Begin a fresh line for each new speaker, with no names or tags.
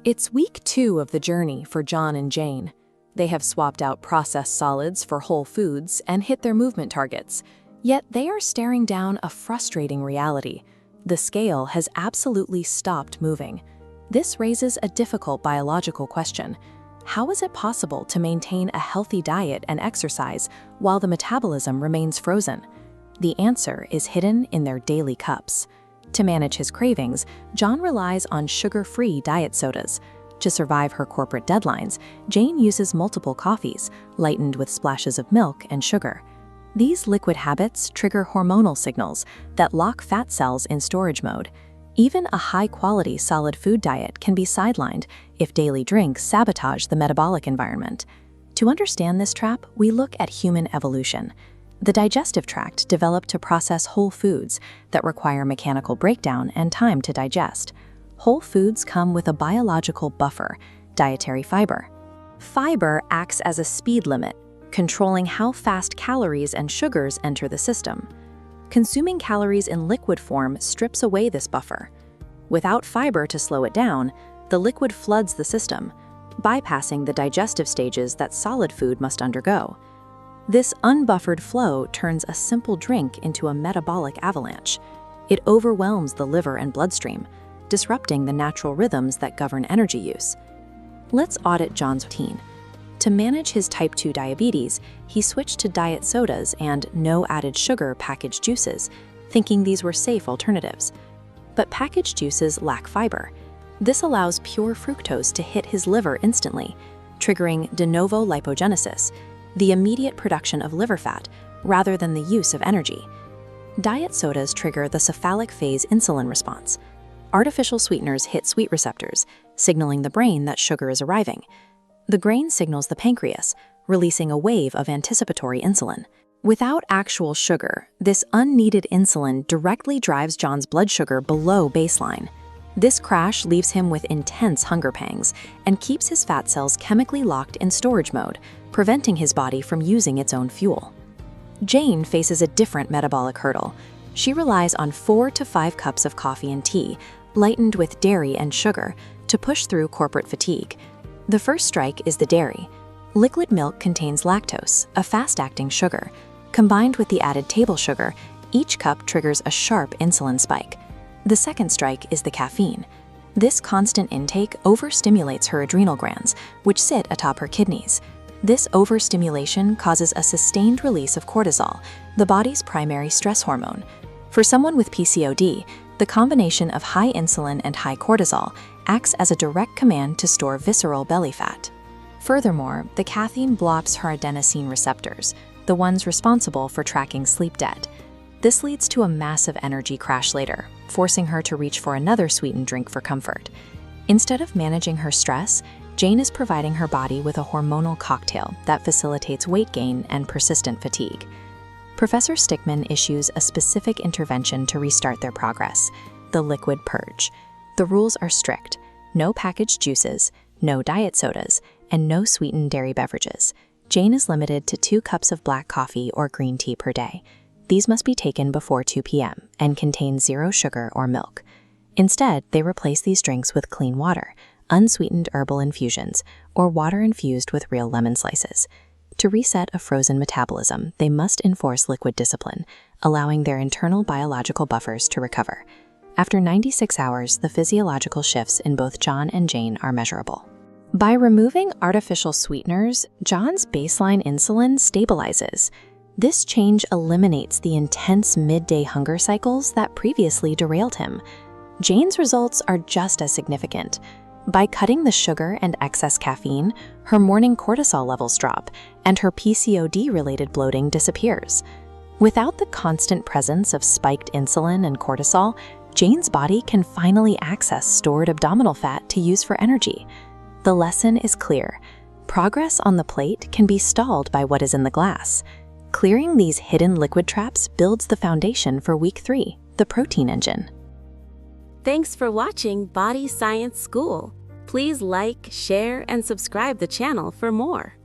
It's week 2 of the journey for John and Jane. They have swapped out processed solids for whole foods and hit their movement targets. Yet they are staring down a frustrating reality. The scale has absolutely stopped moving. This raises a difficult biological question. How is it possible to maintain a healthy diet and exercise while the metabolism remains frozen? The answer is hidden in their daily cups. To manage his cravings, John relies on sugar-free diet sodas. To survive her corporate deadlines, Jane uses multiple coffees, lightened with splashes of milk and sugar. These liquid habits trigger hormonal signals that lock fat cells in storage mode. Even a high-quality solid food diet can be sidelined if daily drinks sabotage the metabolic environment. To understand this trap, we look at human evolution. The digestive tract developed to process whole foods that require mechanical breakdown and time to digest. Whole foods come with a biological buffer, dietary fiber. Fiber acts as a speed limit, controlling how fast calories and sugars enter the system. Consuming calories in liquid form strips away this buffer. Without fiber to slow it down, the liquid floods the system, bypassing the digestive stages that solid food must undergo. This unbuffered flow turns a simple drink into a metabolic avalanche. It overwhelms the liver and bloodstream, disrupting the natural rhythms that govern energy use. Let's audit John's routine. To manage his type 2 diabetes, he switched to diet sodas and no added sugar packaged juices, thinking these were safe alternatives. But packaged juices lack fiber. This allows pure fructose to hit his liver instantly, triggering de novo lipogenesis, the immediate production of liver fat, rather than the use of energy. Diet sodas trigger the cephalic phase insulin response. Artificial sweeteners hit sweet receptors, signaling the brain that sugar is arriving. The grain signals the pancreas, releasing a wave of anticipatory insulin. Without actual sugar, this unneeded insulin directly drives John's blood sugar below baseline. This crash leaves him with intense hunger pangs and keeps his fat cells chemically locked in storage mode, preventing his body from using its own fuel. Jane faces a different metabolic hurdle. She relies on 4 to 5 cups of coffee and tea, lightened with dairy and sugar, to push through corporate fatigue. The first strike is the dairy. Liquid milk contains lactose, a fast-acting sugar. Combined with the added table sugar, each cup triggers a sharp insulin spike. The second strike is the caffeine. This constant intake overstimulates her adrenal glands, which sit atop her kidneys. This overstimulation causes a sustained release of cortisol, the body's primary stress hormone. For someone with PCOD, the combination of high insulin and high cortisol acts as a direct command to store visceral belly fat. Furthermore, the caffeine blocks her adenosine receptors, the ones responsible for tracking sleep debt. This leads to a massive energy crash later, forcing her to reach for another sweetened drink for comfort. Instead of managing her stress, Jane is providing her body with a hormonal cocktail that facilitates weight gain and persistent fatigue. Professor Stickman issues a specific intervention to restart their progress: the liquid purge. The rules are strict: no packaged juices, no diet sodas, and no sweetened dairy beverages. Jane is limited to 2 cups of black coffee or green tea per day. These must be taken before 2 p.m. and contain 0 sugar or milk. Instead, they replace these drinks with clean water, unsweetened herbal infusions, or water infused with real lemon slices. To reset a frozen metabolism, they must enforce liquid discipline, allowing their internal biological buffers to recover. After 96 hours, the physiological shifts in both John and Jane are measurable. By removing artificial sweeteners, John's baseline insulin stabilizes. This change eliminates the intense midday hunger cycles that previously derailed him. Jane's results are just as significant. By cutting the sugar and excess caffeine, her morning cortisol levels drop, and her PCOD-related bloating disappears. Without the constant presence of spiked insulin and cortisol, Jane's body can finally access stored abdominal fat to use for energy. The lesson is clear: progress on the plate can be stalled by what is in the glass. Clearing these hidden liquid traps builds the foundation for week 3, the protein engine.
Thanks for watching Body Science School. Please like, share, and subscribe the channel for more.